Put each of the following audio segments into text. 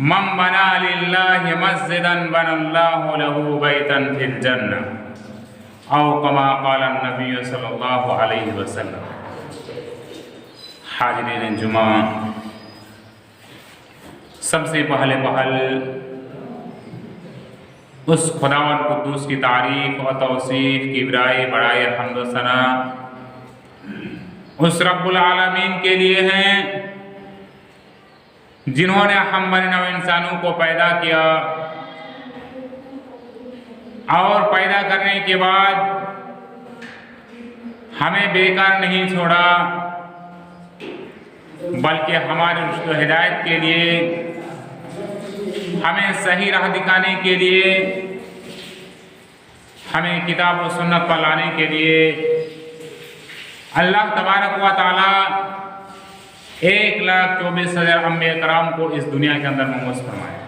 मन बना लिल्लाहि मस्जिदन बनल्लाहु लहू बैतन फिल जन्नह औ कमा क़ाल नबी सल्लल्लाहु अलैहि वसल्लम। हाज़रीन जुमा, सबसे पहले उस खुदावंद कुद्दूस की तारीफ़ और तौसीफ़ की बड़ाई हम्द व सना उस रब्बुल आलमीन के लिए हैं जिन्होंने हम बने नव इंसानों को पैदा किया और पैदा करने के बाद हमें बेकार नहीं छोड़ा, बल्कि हमारे रुश्द हिदायत के लिए, हमें सही राह दिखाने के लिए, हमें किताब और सुन्नत पर लाने के लिए अल्लाह तबारक व तआला 1,24,000 अंबिया कराम को इस दुनिया के अंदर मबूस फरमाया।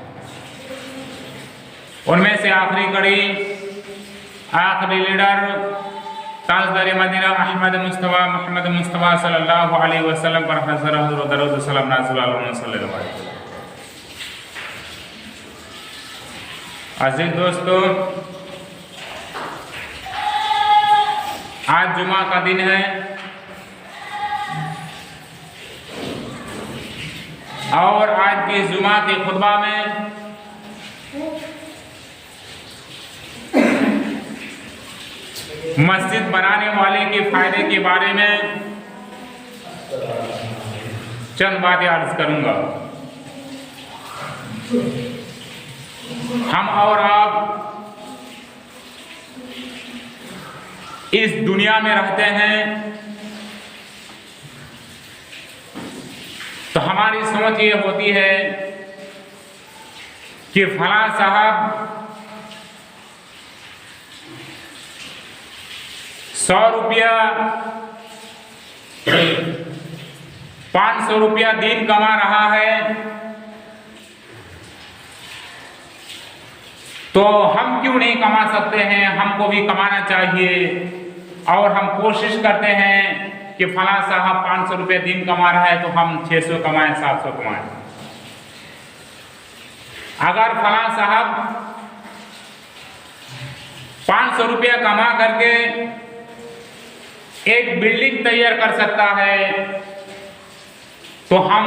उनमें से आखिरी कड़ी, आखिरी लीडर ताजदार मदीना अहमद मुस्तफ़ा मोहम्मद मुस्तफ़ा सल्लल्लाहु अलैहि वसल्लम पर हज़रत दरूद सलाम नाज़िल सल्लल्लाहु अलैहि वसल्लम। अज़ीज़ दोस्तों, आज जुमा का दिन है और आज की जुमा के खुतबा में मस्जिद बनाने वाले के फायदे के बारे में चंद बातें अर्ज करूंगा। हम और आप इस दुनिया में रहते हैं तो हमारी समझ ये होती है कि फलां साहब 100 रुपया 500 रुपया दिन कमा रहा है तो हम क्यों नहीं कमा सकते हैं, हमको भी कमाना चाहिए। और हम कोशिश करते हैं कि फलां साहब 500 रुपये दिन कमा रहा है तो हम 600 कमाएं, 700 कमाएं। अगर फलां साहब 500 रुपया कमा करके एक बिल्डिंग तैयार कर सकता है तो हम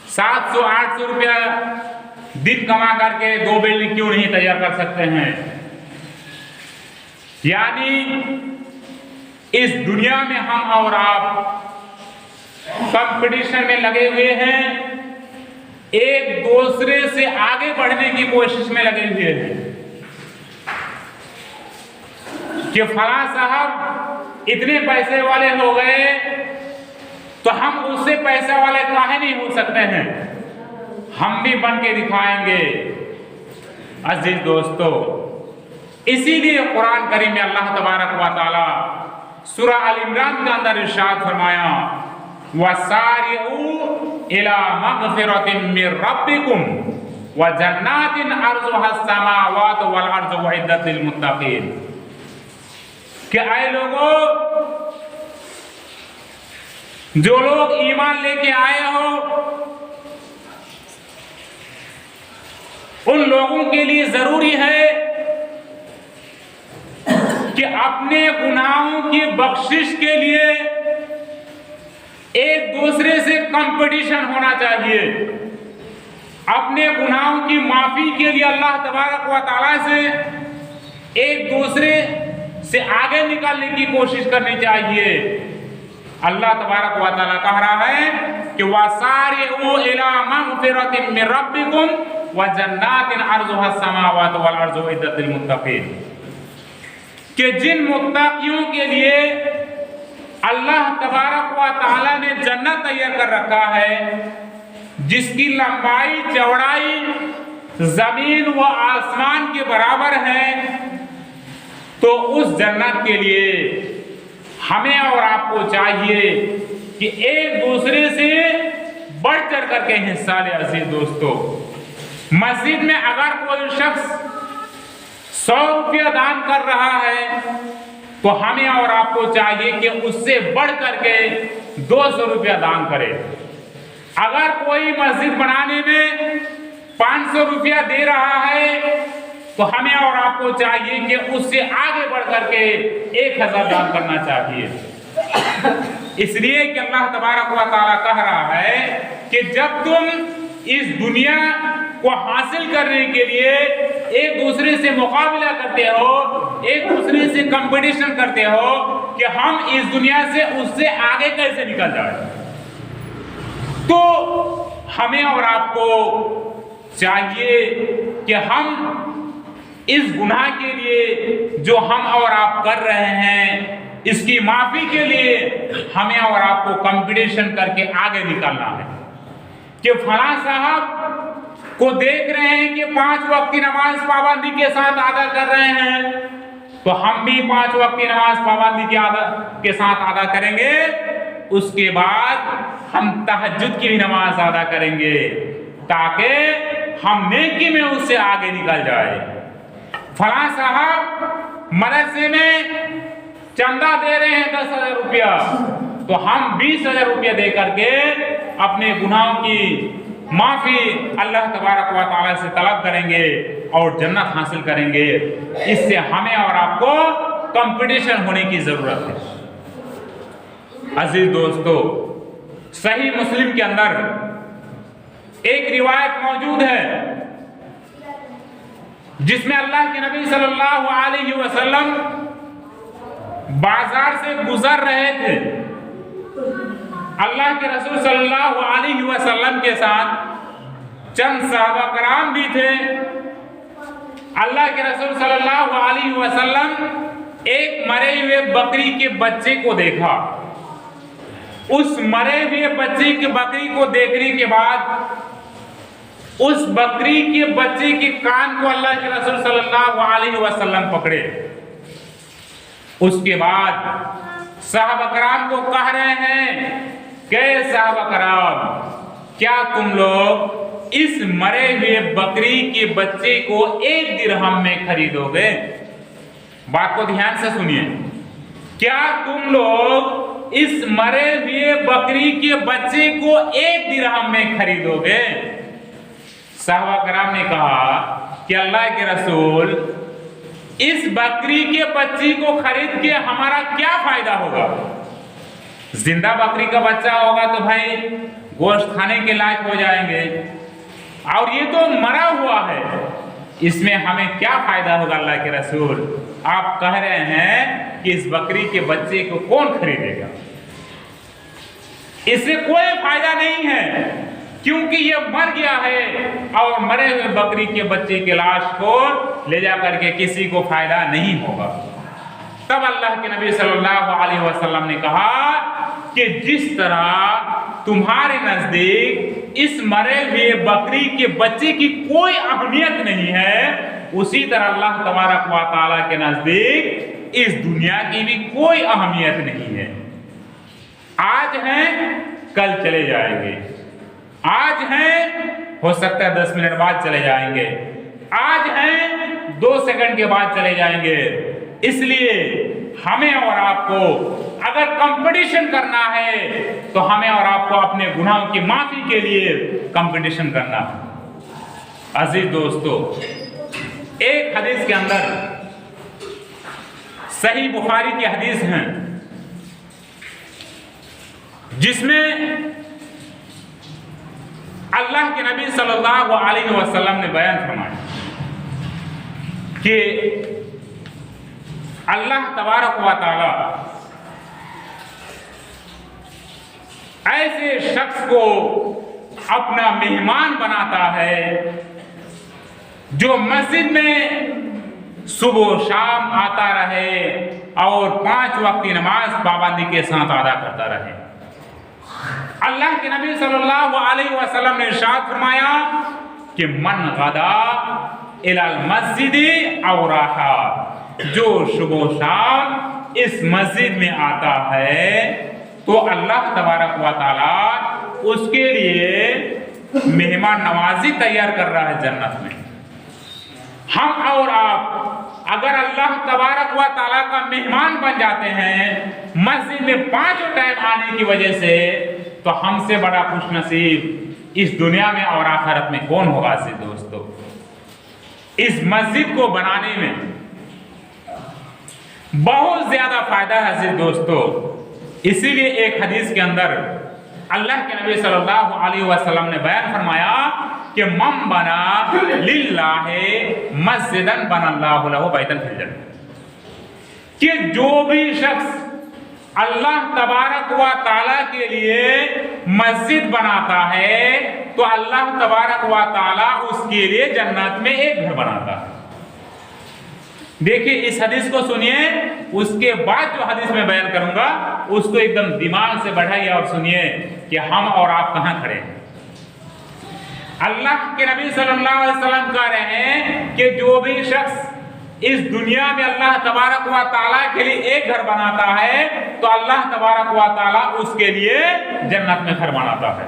700-800 रुपया दिन कमा करके 2 बिल्डिंग क्यों नहीं तैयार कर सकते हैं। यानी इस दुनिया में हम और आप कंपटीशन में लगे हुए हैं, एक दूसरे से आगे बढ़ने की कोशिश में लगे हुए हैं कि फलां साहब इतने पैसे वाले हो गए तो हम उससे पैसे वाले काहे नहीं हो सकते हैं, हम भी बन के दिखाएंगे। अजीज दोस्तों, इसीलिए कुरान करीम में अल्लाह तबारक व तआला सूरा अल इमरान के अंदर इरशाद फरमाया, वसारिऊ इला मगफिरतिन मिर रब्बिकुम व जन्नातिन अर्जुहस समावातु वल अर्जु उइद्दत लिल मुत्तकीन। कि आए लोगों, जो लोग ईमान लेके आए हो उन लोगों के लिए जरूरी है कि अपने गुनाहों की बख्शिश के लिए एक दूसरे से कंपटीशन होना चाहिए। अपने गुनाहों की माफी के लिए अल्लाह तबारक व तआला से एक दूसरे से आगे निकालने की कोशिश करनी चाहिए। अल्लाह तबारक व तआला कह रहा है कि वसारिऊ इला मगफिरतिन मिर रब्बिकुम व जन्नातिन अर्जुहस समावातु वल अर्जु उइद्दत लिल मुत्तकीन। कि जिन मुत्तकियों के लिए अल्लाह तबारक व तआला ने जन्नत तैयार कर रखा है, जिसकी लंबाई चौड़ाई जमीन व आसमान के बराबर है, तो उस जन्नत के लिए हमें और आपको चाहिए कि एक दूसरे से बढ़ चढ़ करके हिस्सा ले। अजीज दोस्तों, मस्जिद में अगर कोई शख्स 100 रुपया दान कर रहा है तो हमें और आपको चाहिए कि उससे बढ़ करके 200 रुपया दान करे। अगर कोई मस्जिद बनाने में 500 रुपया दे रहा है तो हमें और आपको चाहिए कि उससे आगे बढ़ करके 1000 दान करना चाहिए। इसलिए कि अल्लाह तबारक व तआला कह रहा है कि जब तुम इस दुनिया को हासिल करने के लिए एक दूसरे से मुकाबला करते हो, एक दूसरे से कंपटीशन करते हो कि हम इस दुनिया से उससे आगे कैसे निकल जाए, तो हमें और आपको चाहिए कि हम इस गुनाह के लिए जो हम और आप कर रहे हैं इसकी माफी के लिए हमें और आपको कंपटीशन करके आगे निकलना है। कि फला साहब को देख रहे हैं कि 5 वक्त की नमाज पाबंदी के साथ अदा कर रहे हैं, तो हम भी 5 वक्त की नमाज पाबंदी के साथ अदा करेंगे। उसके बाद हम तहज्जुद की भी नमाज अदा करेंगे ताकि हम नेकी में उससे आगे निकल जाए। फला साहब मदरसे में चंदा दे रहे हैं 10,000 रुपया, तो हम 20,000 रुपया दे करके अपने गुनाहों की माफी अल्लाह तबारक व तआला से तलब करेंगे और जन्नत हासिल करेंगे। इससे हमें और आपको कंपटीशन होने की जरूरत है। अजीज दोस्तों, सही मुस्लिम के अंदर एक रिवायत मौजूद है जिसमें अल्लाह के नबी सल्लल्लाहु अलैहि वसल्लम बाजार से गुजर रहे थे। अल्लाह के रसूल सल्लल्लाहु अलैहि वसल्लम के साथ चंद सहाबा कराम भी थे। अल्लाह के रसूल सल्लल्लाहु अलैहि वसल्लम एक मरे हुए बकरी के बच्चे को देखा। उस मरे हुए बच्चे के बकरी को देखने के बाद उस बकरी के बच्चे के कान को अल्लाह के रसूल सल्लल्लाहु अलैहि वसल्लम पकड़े। उसके बाद साहबा कराम को कह रहे हैं कि साहबा कराम, क्या तुम लोग इस मरे हुए बकरी के बच्चे को 1 दिरहम में खरीदोगे? बात को ध्यान से सुनिए। क्या तुम लोग इस मरे हुए बकरी के बच्चे को 1 दिरहम में खरीदोगे? साहबा कराम ने कहा कि अल्लाह के रसूल, इस बकरी के बच्चे को खरीद के हमारा क्या फायदा होगा? जिंदा बकरी का बच्चा होगा तो भाई गोश्त खाने के लायक हो जाएंगे, और ये तो मरा हुआ है, इसमें हमें क्या फायदा होगा? अल्लाह के रसूल, आप कह रहे हैं कि इस बकरी के बच्चे को कौन खरीदेगा? इससे कोई फायदा नहीं है, क्योंकि ये मर गया है और मरे हुए बकरी के बच्चे की लाश को ले जा करके किसी को फायदा नहीं होगा। तब अल्लाह के नबी सल्लल्लाहु अलैहि वसल्लम ने कहा कि जिस तरह तुम्हारे नजदीक इस मरे हुए बकरी के बच्चे की कोई अहमियत नहीं है, उसी तरह अल्लाह तबारक व तआला के नजदीक इस दुनिया की भी कोई अहमियत नहीं है। आज हैं कल चले जाएंगे, आज हैं हो सकता है 10 मिनट बाद चले जाएंगे, आज हैं 2 सेकंड के बाद चले जाएंगे। इसलिए हमें और आपको अगर कंपटीशन करना है तो हमें और आपको अपने गुनाहों की माफी के लिए कंपटीशन करना है। अजीज दोस्तों, एक हदीस के अंदर, सही बुखारी की हदीस है, जिसमें अल्लाह के नबी सल्लल्लाहु अलैहि वसल्लम ने बयान फरमाया कि अल्लाह तबारक व तआला ऐसे शख्स को अपना मेहमान बनाता है जो मस्जिद में सुबह शाम आता रहे और 5 वक्त की नमाज पाबंदी के साथ अदा करता रहे। अल्लाह के नबी सल्लल्लाहु अलैहि वसल्लम ने इरशाद फरमाया कि मन गदा इलल मस्जिदी औ राहा, जो सुबह शाम इस मस्जिद में आता है तो अल्लाह तबारक व तआला उसके लिए मेहमान नवाजी तैयार कर रहा है जन्नत में। हम और आप अगर अल्लाह तबारक व तआला का मेहमान बन जाते हैं मस्जिद में 5 टाइम आने की वजह से, तो हमसे बड़ा खुशनसीब इस दुनिया में और आखिरत में कौन होगा अजीज दोस्तों। इस मस्जिद को बनाने में बहुत ज्यादा फायदा है अजीज दोस्तों। इसीलिए एक हदीस के अंदर अल्लाह के नबी सल्लल्लाहु अलैहि वसल्लम ने बयान फरमाया कि मम बना लिल्लाहि मस्जिदन बनल्लाहु लहु बैतन फिल जन्नह, कि जो भी शख्स अल्लाह तबारक व ताला के लिए मस्जिद बनाता है तो अल्लाह तबारक व ताला उसके लिए जन्नत में एक घर बनाता है। देखिए इस हदीस को सुनिए, उसके बाद जो हदीस में बयान करूंगा उसको एकदम दिमाग से बढ़ाइए और सुनिए कि हम और आप कहां खड़े हैं। अल्लाह के नबी सल्लल्लाहु अलैहि वसल्लम कह रहे हैं कि जो भी शख्स इस दुनिया में अल्लाह तबारक व ताला के लिए एक घर बनाता है तो अल्लाह तबारक व ताला उसके लिए जन्नत में घर बनाता है।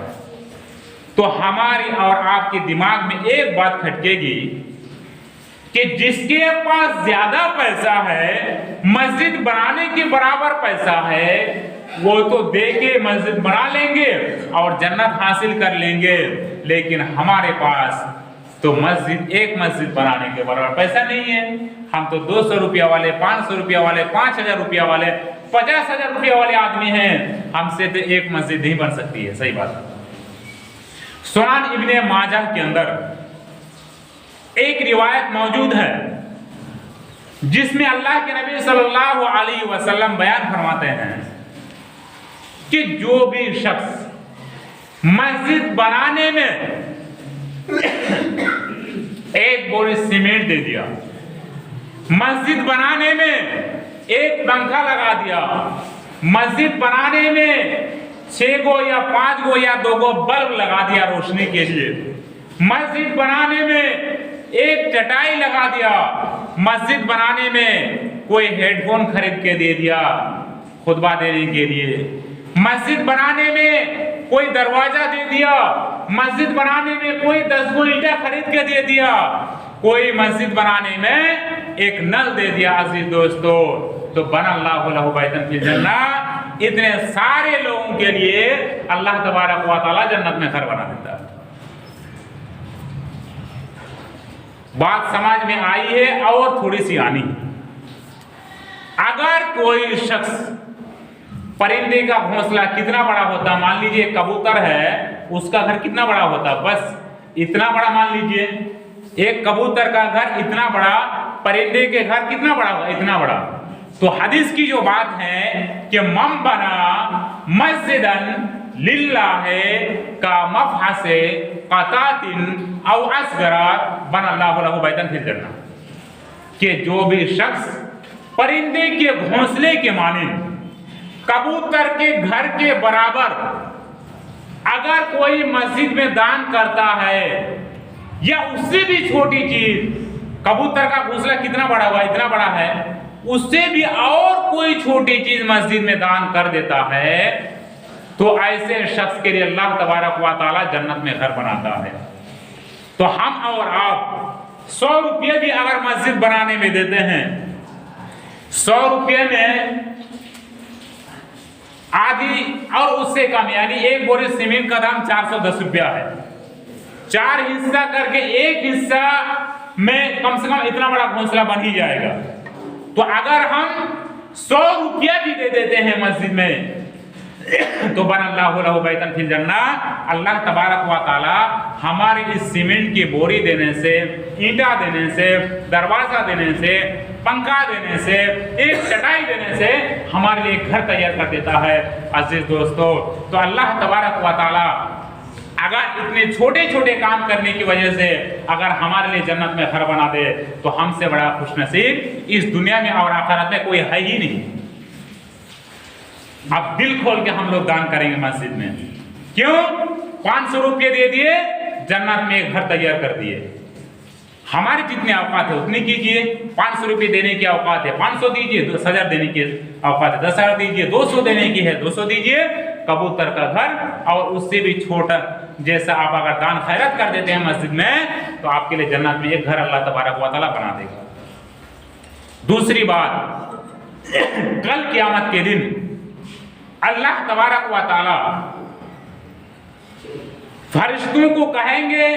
तो हमारी और आपके दिमाग में एक बात खटकेगी कि जिसके पास ज्यादा पैसा है, मस्जिद बनाने के बराबर पैसा है, वो तो दे के मस्जिद बना लेंगे और जन्नत हासिल कर लेंगे, लेकिन हमारे पास तो एक मस्जिद बनाने के बराबर पैसा नहीं है। हम तो 200 रुपया वाले, 500 रुपया वाले, 5000 रुपया वाले, 50,000 रुपया वाले आदमी हैं, हमसे तो एक मस्जिद नहीं बन सकती है। सही बात है। सुनान इब्ने माजाह के अंदर एक रिवायत मौजूद है जिसमें अल्लाह के नबी सल्लल्लाहु अलैहि वसल्लम बयान फरमाते हैं कि जो भी शख्स मस्जिद बनाने में एक बोरी सीमेंट दे दिया, मस्जिद बनाने में एक पंखा लगा दिया, मस्जिद बनाने में 6 गो या 5 गो या 2 गो बल्ब लगा दिया रोशनी के लिए, मस्जिद बनाने में एक चटाई लगा दिया, मस्जिद बनाने में कोई हेडफोन खरीद के दे दिया खुतबा देने के लिए, मस्जिद बनाने में कोई दरवाजा दे दिया, मस्जिद बनाने में कोई 10 गो ईंटा खरीद के दे दिया, कोई मस्जिद बनाने में एक नल दे दिया अजीज दोस्तों, तो बनल्लाहु लहु बैतन फिल जन्नह, इतने सारे लोगों के लिए अल्लाह तबारक व तआला जन्नत में घर बना देता है। बात समझ में आई है और थोड़ी सी आनी। अगर कोई शख्स परिंदे का घोंसला कितना बड़ा होता, मान लीजिए कबूतर है, उसका घर कितना बड़ा होता, बस इतना बड़ा मान लीजिए, एक कबूतर का घर इतना बड़ा, परिंदे के घर कितना बड़ा होगा, इतना बड़ा। तो हदीस की जो बात है कि मम बना मस्जिदन लिल्लाहि का मफहसे क़तातिन औ असगरा बनल्लाहु लहु बैतन फिल जन्नह, कि जो भी शख्स परिंदे के घोंसले के माने कबूतर के घर के बराबर अगर कोई मस्जिद में दान करता है या उससे भी छोटी चीज, कबूतर का घोंसला कितना बड़ा हुआ, इतना बड़ा है, उससे भी और कोई छोटी चीज मस्जिद में दान कर देता है तो ऐसे शख्स के लिए अल्लाह तबारक व तआला जन्नत में घर बनाता है। तो हम और आप 100 रुपये भी अगर मस्जिद बनाने में देते हैं, 100 रुपये में आधी और उससे कम, यानी एक बोरी सीमेंट का दाम 410 रुपया है, 4 हिस्सा करके एक हिस्सा में कम से कम इतना बड़ा घोंसला बन ही जाएगा। तो अगर हम 100 रुपया भी दे देते हैं मस्जिद में तो बनल्लाहु लहु बैतन फिल जन्नह, अल्लाह तबारक व तआला हमारे इस सीमेंट की बोरी देने से, ईंटा देने से, दरवाजा देने से, पंखा देने से, एक चटाई देने से हमारे लिए घर तैयार कर देता है। अजीज दोस्तों, तो अल्लाह तबारक व तआला अगर इतने छोटे छोटे काम करने की वजह से अगर हमारे लिए जन्नत में घर बना दे तो हमसे बड़ा खुशनसीब इस दुनिया में और आखिरत में कोई है ही नहीं। अब दिल खोल के हम लोग दान करेंगे मस्जिद में, क्यों? 500 रुपये दे दिए, जन्नत में एक घर तैयार कर दिए। हमारे जितने औकात है उतनी कीजिए, 500 रुपये देने की औकात है 500 दीजिए, 10,000 देने की औकात है 10,000 दीजिए, 200 देने की है 200 दीजिए। कबूतर का घर और उससे भी छोटा जैसा आप अगर दान खैरत कर देते हैं मस्जिद में तो आपके लिए जन्नत में एक घर अल्लाह तबारक व तआला बना देगा। दूसरी बात, कल क़यामत के दिन अल्लाह तबारक व तआला फरिश्तों को कहेंगे,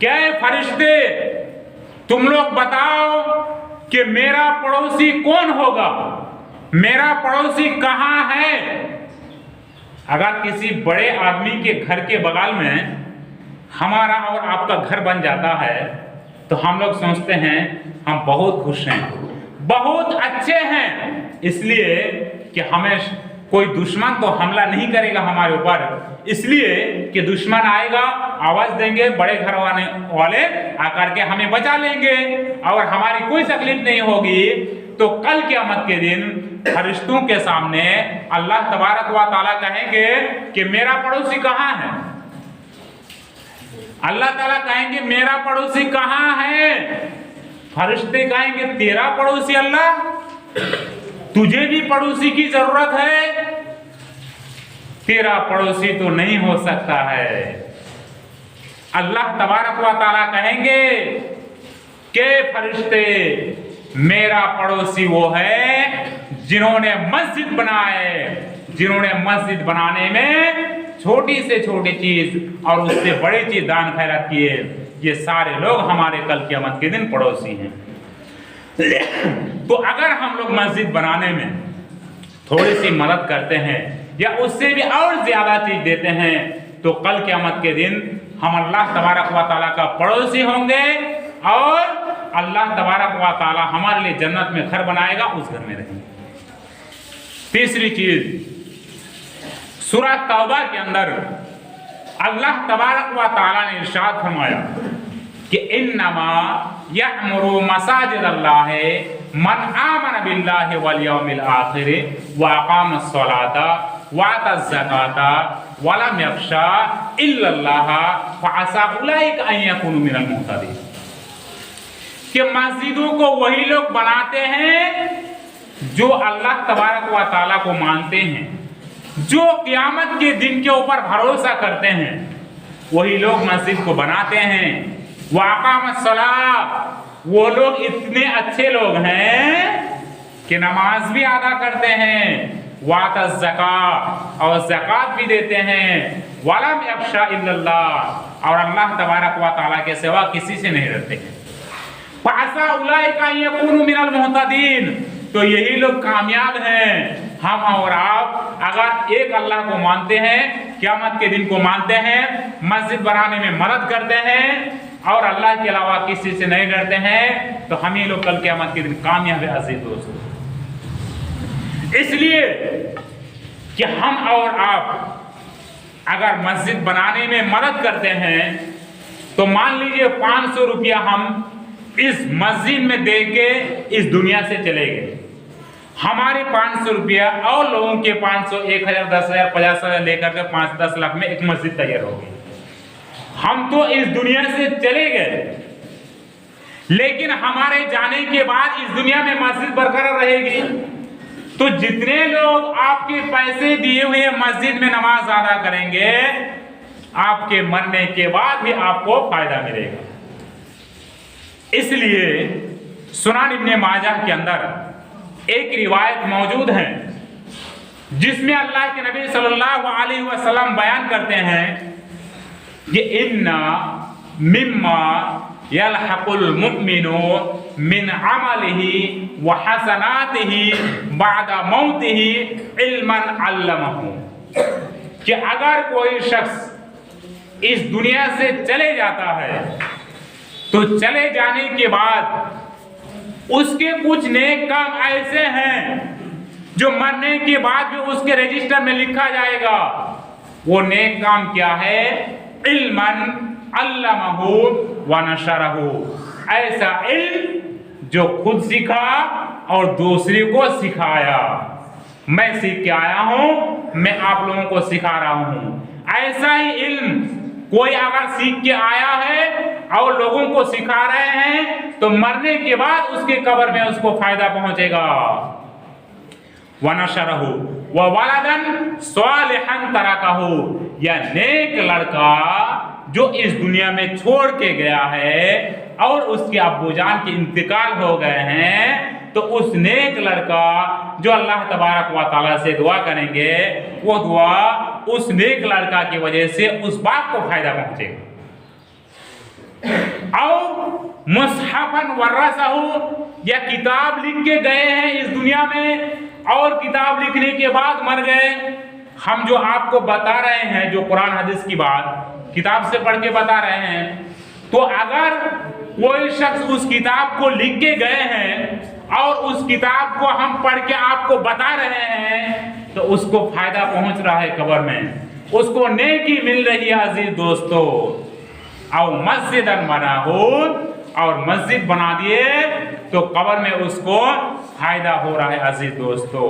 क्या फरिश्ते तुम लोग बताओ कि मेरा पड़ोसी कौन होगा, मेरा पड़ोसी कहाँ है। अगर किसी बड़े आदमी के घर के बगल में हमारा और आपका घर बन जाता है तो हम लोग सोचते हैं हम बहुत खुश हैं, बहुत अच्छे हैं, इसलिए कि हमें कोई दुश्मन तो हमला नहीं करेगा हमारे ऊपर, इसलिए कि दुश्मन आएगा, आवाज देंगे, बड़े घर वाले आकर के हमें बचा लेंगे और हमारी कोई तकलीफ नहीं होगी। तो कल क़यामत के दिन फरिश्तों के सामने अल्लाह तबारक व तआला कहेंगे कि मेरा पड़ोसी कहाँ है। अल्लाह ताला कहेंगे मेरा पड़ोसी कहाँ है। फरिश्ते कहेंगे तेरा पड़ोसी अल्लाह, तुझे भी पड़ोसी की जरूरत है, तेरा पड़ोसी तो नहीं हो सकता है। अल्लाह तबारक व तआला कहेंगे कि फरिश्ते मेरा पड़ोसी वो है जिन्होंने मस्जिद बनाए, जिन्होंने मस्जिद बनाने में छोटी से छोटी चीज और उससे बड़ी चीज दान खैरात किए, ये सारे लोग हमारे कल क़यामत के दिन पड़ोसी हैं। तो अगर हम लोग मस्जिद बनाने में थोड़ी सी मदद करते हैं या उससे भी और ज्यादा चीज देते हैं तो कल क़यामत के दिन हम अल्लाह तबारक व तआला का पड़ोसी होंगे और अल्लाह तबारक व तआला हमारे लिए जन्नत में घर बनाएगा, उस घर में रहेंगे। तीसरी चीज, सूरह तौबा के अंदर अल्लाह तबारक व तआला ने इरशाद फरमाया कि इन्नमा यअमुरु मसाजिद अल्लाह मन आमन बिल्लाहि वल यौमिल आखिर व अक़ामस सलाता व आतज़ ज़काता व लम यख़शा इल्लल्लाह फ़असा उलाइका अन यकूनु मिनल मुहतदीन। कि मस्जिदों को वही लोग बनाते हैं जो अल्लाह तबारक व तआला को मानते हैं, जो क़यामत के दिन के ऊपर भरोसा करते हैं, वही लोग मस्जिद को बनाते हैं। वाक़ामत सलाह, वो लोग इतने अच्छे लोग हैं कि नमाज भी अदा करते हैं, वातज़ ज़कात और ज़कात भी देते हैं, वलम यख़शा इल्लल्लाह और अल्लाह तबारक व तआला के सिवा किसी से नहीं डरते हैं। फ़असा उलाइका अन यकूनु मिनल मुहतदीन, तो यही लोग कामयाब हैं। हम और आप अगर एक अल्लाह को मानते हैं, क़यामत के दिन को मानते हैं, मस्जिद बनाने में मदद करते हैं और अल्लाह के अलावा किसी से नहीं डरते हैं, तो हम ही लोग कल क़यामत के दिन कामयाब है अजीज दोस्तों। इसलिए कि हम और आप अगर मस्जिद बनाने में मदद करते हैं तो मान लीजिए 500 रुपया हम इस मस्जिद में दे के इस दुनिया से चले गए, हमारे 500 रुपया और लोगों के 500, 1000, 10,000, 50,000 लेकर के 5-10 लाख में एक मस्जिद तैयार हो गई। हम तो इस दुनिया से चले गए, लेकिन हमारे जाने के बाद इस दुनिया में मस्जिद बरकरार रहेगी। तो जितने लोग आपके पैसे दिए हुए मस्जिद में नमाज अदा करेंगे, आपके मरने के बाद भी आपको फायदा मिलेगा। इसलिए सुनान इब्ने माजाह के अंदर एक रिवायत मौजूद है जिसमें अल्लाह के नबी सल्लल्लाहु अलैहि वसल्लम बयान करते हैं कि इन्ना मिम्मा यलहकुल मुमिनु मिन अमलिही व हसनातिही बादा मौतिही इल्मन अल्लमहु, कि अगर कोई शख्स इस दुनिया से चले जाता है तो चले जाने के बाद उसके कुछ नेक काम ऐसे हैं जो मरने के बाद भी उसके रजिस्टर में लिखा जाएगा। वो नेक काम क्या है? इल्मन अल्लमहु व नशरहु, ऐसा इल्म जो खुद सीखा और दूसरे को सिखाया। मैं सीख के आया हूं, मैं आप लोगों को सिखा रहा हूं। ऐसा ही इल्म कोई अगर सीख के आया है और लोगों को सिखा रहे हैं तो मरने के बाद उसके कब्र में उसको फायदा पहुंचेगा। व नशरहु व वलदन सालिहन तरकहु, या नेक लड़का जो इस दुनिया में छोड़ के गया है और उसके अब्बूजान के इंतकाल हो गए हैं, तो उस नेक लड़का जो अल्लाह तबारक व तआला से दुआ करेंगे, वो दुआ उस नेक लड़का की वजह से उस बाप को फायदा पहुंचेगा। और मुसहफन वर्रसहु, या किताब लिख के गए हैं इस दुनिया में और किताब लिखने के बाद मर गए। हम जो आपको बता रहे हैं, जो कुरान हदीस की बात किताब से पढ़ के बता रहे हैं, तो अगर कोई शख्स उस किताब को लिख के गए हैं और उस किताब को हम पढ़ के आपको बता रहे हैं, तो उसको फायदा पहुंच रहा है कब्र में, उसको नेकी मिल रही है अजीज दोस्तों। और मस्जिदन बना हो, और मस्जिद बना दिए तो कब्र में उसको फायदा हो रहा है अजीज दोस्तों।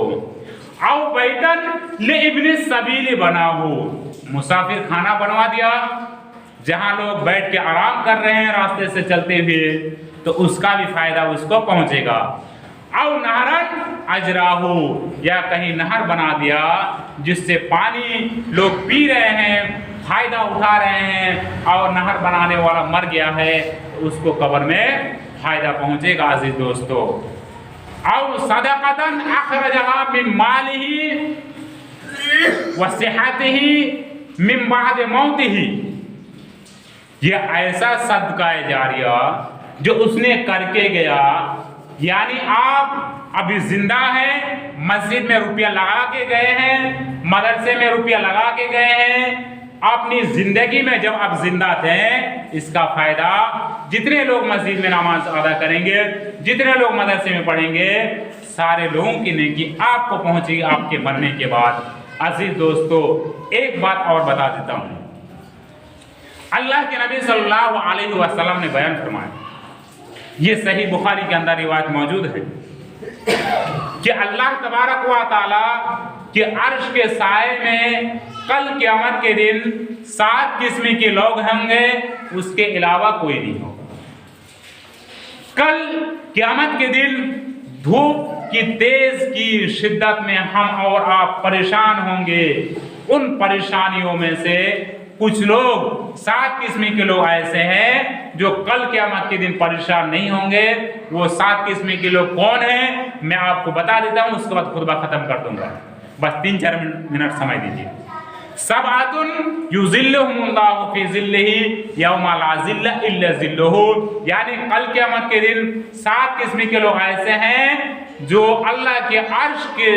और बैतन ले इब्न सबील बना हो, मुसाफिर खाना बनवा दिया जहां लोग बैठ के आराम कर रहे हैं रास्ते से चलते हुए, तो उसका भी फायदा उसको पहुंचेगा। और नहरन अजराहू, या कहीं नहर बना दिया जिससे पानी लोग पी रहे हैं, फायदा उठा रहे हैं, और नहर बनाने वाला मर गया है, तो उसको कब्र में फायदा पहुंचेगा अजीज दोस्तों। और सदक़तन अखरजहा मिन मालिही व सिहतिही मिन बाद मौतिही, ये ऐसा सदका जारिया जो उसने करके गया, यानी आप अभी जिंदा हैं, मस्जिद में रुपया लगा के गए हैं, मदरसे में रुपया लगा के गए हैं, अपनी जिंदगी में जब आप जिंदा थे, इसका फायदा जितने लोग मस्जिद में नमाज अदा करेंगे, जितने लोग मदरसे में पढ़ेंगे, सारे लोगों की नेकी आपको पहुंचेगी आपके मरने के बाद। अजीज दोस्तों, एक बात और बता देता हूं, अल्लाह के नबी सल्लल्लाहु अलैहि वसल्लम ने बयान फरमाया, ये सही बुखारी के अंदर रिवायत मौजूद है कि अल्लाह तबारक व तआला के अर्श के साए में कल क़यामत के दिन 7 किस्म के लोग होंगे, उसके अलावा कोई नहीं होगा। कल क़यामत के दिन धूप की तेज की शिद्दत में हम और आप परेशान होंगे। उन परेशानियों में से कुछ लोग, 7 किस्म के लोग ऐसे हैं जो कल क़यामत के दिन परेशान नहीं होंगे। वो 7 किस्म के लोग कौन हैं, मैं आपको बता देता हूं, उसके बाद खुतबा खत्म कर दूंगा, बस 3-4 मिनट समय दीजिए। सबअतुन युज़िल्लुहुमुल्लाहु फी ज़िल्लिही यौमा ला ज़िल्ला इल्ला ज़िल्लुहु, यानी कल क़यामत के दिन 7 किस्म के लोग ऐसे हैं जो अल्लाह के अर्श के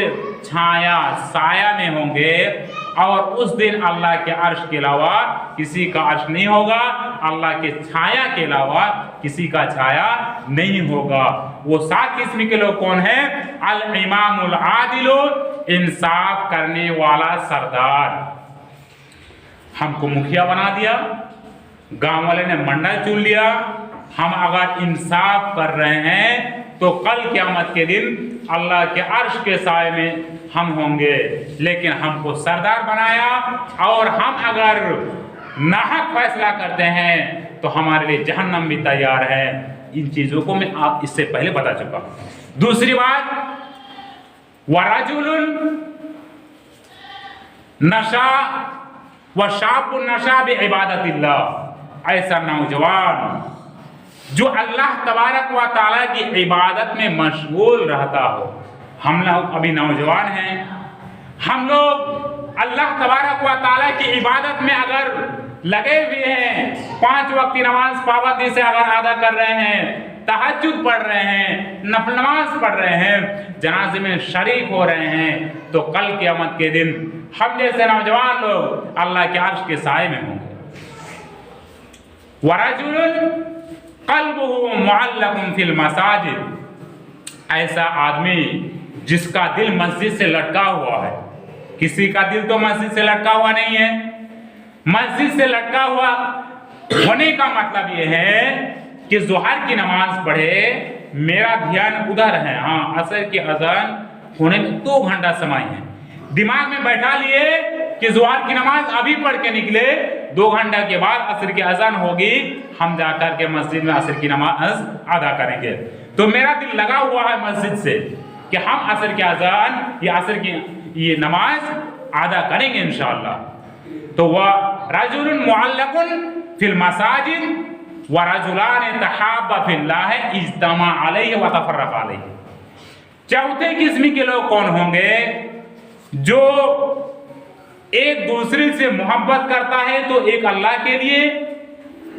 छाया साया में होंगे, और उस दिन अल्लाह के अर्श के अलावा किसी का अर्श नहीं होगा, अल्लाह के छाया के अलावा किसी का छाया नहीं होगा। वो 7 किस्म के लोग कौन हैं? अल इमामुल आदिल, इंसाफ करने वाला सरदार। हमको मुखिया बना दिया, गांव वाले ने मंडल चुन लिया, हम अगर इंसाफ कर रहे हैं तो कल क़यामत के दिन अल्लाह के अर्श के साए में हम होंगे। लेकिन हमको सरदार बनाया, और हम अगर नाहक फैसला करते हैं तो हमारे लिए जहन्नम भी तैयार है। इन चीज़ों को मैं आप इससे पहले बता चुका। दूसरी बात, वरजुलुन नशा व शाबुन नशा बि इबादतिल्लाह, ऐसा नौजवान जो अल्लाह तबारक व तआला की इबादत में मशगूल रहता हो। हम लोग अभी नौजवान हैं, हम लोग अल्लाह तबारक व तआला की इबादत में अगर लगे हुए हैं, 5 वक्त की नमाज पाबंदी से अगर अदा कर रहे हैं, तहज्जुद पढ़ रहे हैं, नफल नमाज पढ़ रहे हैं, जनाजे में शरीक हो रहे हैं, तो कल क़यामत के दिन हम जैसे नौजवान लोग अल्लाह के अर्श के साए में होंगे। वरजुलुन क़ल्बुहु मुअल्लक़ुन फिल मसाजिद, ऐसा आदमी जिसका दिल मस्जिद से लटका हुआ है। किसी का दिल तो मस्जिद से लटका हुआ नहीं है। मस्जिद से लटका हुआ होने का मतलब यह है कि ज़ोहर की नमाज पढ़े, मेरा ध्यान उधर है, हाँ असर की अज़ान होने में 2 घंटा समय है, दिमाग में बैठा लिए कि ज़ोहर की नमाज अभी पढ़ के निकले, 2 घंटा के बाद असर की अज़ान होगी, हम जाकर के मस्जिद में असर की नमाज अदा करेंगे। तो मेरा दिल लगा हुआ है मस्जिद से कि हम असर की अज़ान या असर की ये नमाज अदा करेंगे इंशाअल्लाह। तो वह रजुलुन मुअल्लक़ुन फिल मसाजिद व रजुलान तहाब्बा फिल्लाह इज्तमा अलैहि व तफर्रक़ा अलैहि। चौथे किस्म के लोग कौन होंगे? जो एक दूसरे से मोहब्बत करता है तो एक अल्लाह के लिए,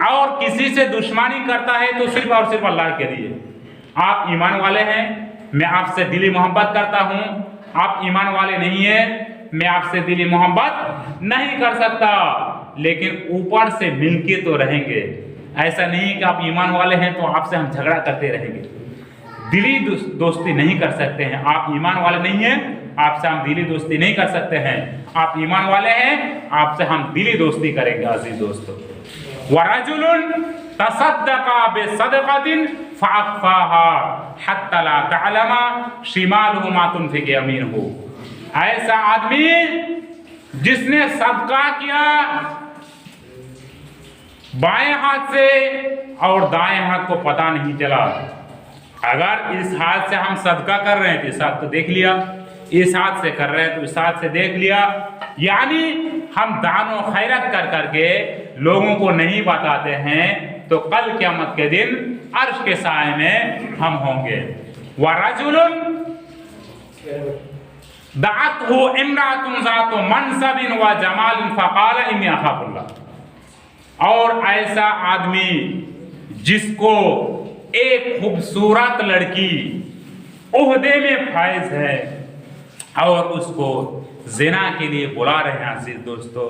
और किसी से दुश्मनी करता है तो सिर्फ और सिर्फ अल्लाह के लिए। आप ईमान वाले हैं, मैं आपसे दिली मोहब्बत करता हूं। आप ईमान वाले नहीं है, मैं आपसे दिली मोहब्बत नहीं कर सकता, लेकिन ऊपर से मिलके तो रहेंगे। ऐसा नहीं कि आप ईमान वाले हैं तो आपसे हम झगड़ा करते रहेंगे, दिली दोस्ती नहीं कर सकते हैं। आप ईमान वाले नहीं हैं, आपसे हम दिली दोस्ती नहीं कर सकते हैं। आप ईमान वाले हैं, आपसे हम दिली दोस्ती करेंगे। अजीज दोस्तों, वरजुलुन तसद्दक़ा बिसदक़तिन फ़अख़फ़ाहा हत्ता ला तअलमा शिमालुहु मा तुनफ़िक़ु यमीनुहु। ऐसा आदमी जिसने सदका किया बाएं हाथ से और दाएं हाथ को पता नहीं चला। अगर इस हाथ से हम सदका कर रहे हैं तो इस हाथ तो देख लिया, इस हाथ से कर रहे हैं तो इस हाथ से देख लिया, यानी हम दानो खैरत कर करके लोगों को नहीं बताते हैं, तो कल क़यामत के दिन अर्श के साए में हम होंगे। वरजुलुन दअतहु इम्राअतुन ज़ातु मनसबिन व जमालिन फ़क़ाल इन्नी अख़ाफ़ुल्लाह। और ऐसा आदमी जिसको एक खूबसूरत लड़की ओहदे में फायज है और उसको ज़िना के लिए बुला रहे हैं। अजीज दोस्तों,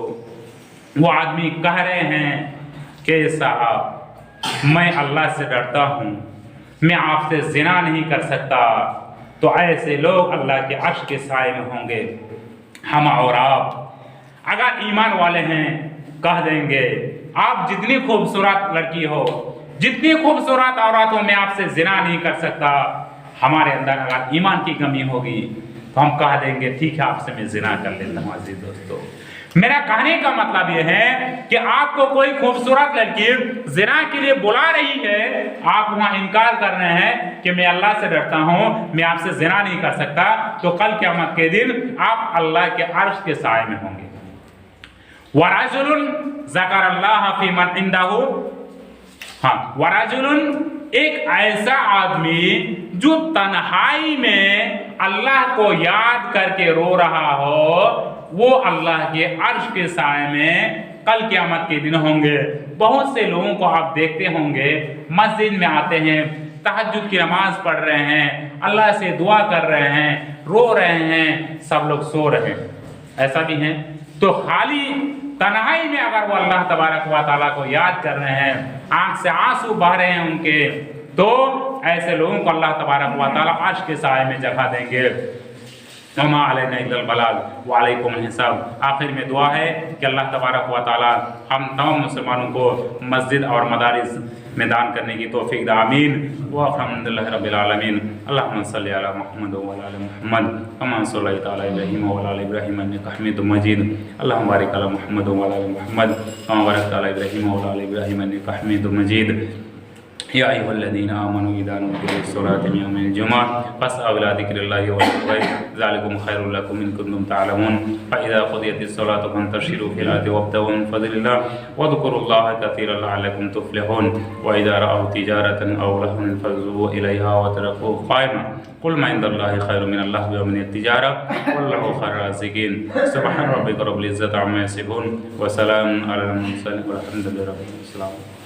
वो आदमी कह रहे हैं कि साहब मैं अल्लाह से डरता हूँ, मैं आपसे ज़िना नहीं कर सकता, तो ऐसे लोग अल्लाह के अर्श के साए में होंगे। हम और आप अगर ईमान वाले हैं कह देंगे आप जितनी खूबसूरत लड़की हो, जितनी खूबसूरत औरत हो, मैं आपसे ज़िना नहीं कर सकता। हमारे अंदर अगर ईमान की कमी होगी तो हम कह देंगे ठीक है आपसे मैं ज़िना कर लेता हूँ। अजीज दोस्तों, मेरा कहने का मतलब यह है कि आपको कोई खूबसूरत लड़की ज़िना के लिए बुला रही है, आप वहां इनकार कर रहे हैं कि मैं अल्लाह से डरता हूं, मैं आपसे ज़िना नहीं कर सकता, तो कल क़यामत के दिन आप अल्लाह के अर्श के साए में होंगे। वरजुलुन ज़करल्लाह फी मन इंदहु, हाँ, वरजुलुन एक ऐसा आदमी जो तन्हाई में अल्लाह को याद करके रो रहा हो, वो अल्लाह के अर्श के साए में कल क़यामत के दिन होंगे। बहुत से लोगों को आप देखते होंगे मस्जिद में आते हैं, तहज्जुद की नमाज पढ़ रहे हैं, अल्लाह से दुआ कर रहे हैं, रो रहे हैं, सब लोग सो रहे हैं, ऐसा भी है। तो खाली तन्हाई में अगर वो अल्लाह तबारक व तआला को याद कर रहे हैं, आंख से आंसू बह रहे हैं उनके, तो ऐसे लोगों को अल्लाह तबारक व तआला अर्श के साए में जगह देंगे। वमा अलैना इल्लल बलाग व अलैकुमुल हिसाब। आखिर में दुआ है कि अल्लाह तबारक व तआला हम तमाम मुसलमानों को मस्जिद और मदारिस में दान करने की तौफीक दे, आमीन। व अल्हम्दुलिल्लाहि रब्बिल आलमीन। अल्लाहुम्मा सल्लि अला मुहम्मद व अला आलि मुहम्मद कमा सल्लैता अला इब्राहीम व अला आलि इब्राहीम इन्नका हमीदुम मजीद। अल्लाहुम्मा बारिक अला मुहम्मद व अला आलि मुहम्मद कमा बारकता अला इब्राहीम व अला आलि इब्राहीम इन्नका हमीदुम मजीद। या अय्युहल्लज़ीना आमनू इज़ा नूदिया लिस्सलाति मिन यौमिल जुमुअह फस्अऊ इला ज़िक्रिल्लाहि व ज़िक्रिही ज़ालिकुम खैरुल लकुम इन कुंतुम तअलमून। फ़इज़ा क़ुदियतिस सलातु फंतशिरू फ़िल अर्दि वब्तगू मिन फ़ज़लिल्लाह वज़्कुरुल्लाह कसीरन लअल्लकुम तुफ़्लिहून। व इज़ा रअव तिजारतन अव लहवन इंफ़ज़्ज़ू इलैहा व तरकूका क़ाइमा क़ुल मा इंदल्लाहि खैरुम मिनल लहवी व मिनत तिजारा वल्लाहु खैरुर राज़िक़ीन। सुब्हान रब्बिका रब्बिल इज़्ज़ति अम्मा यसिफ़ून व सलामुन अलल मुरसलीन वल्हम्दुलिल्लाहि रब्बिल आलमीन।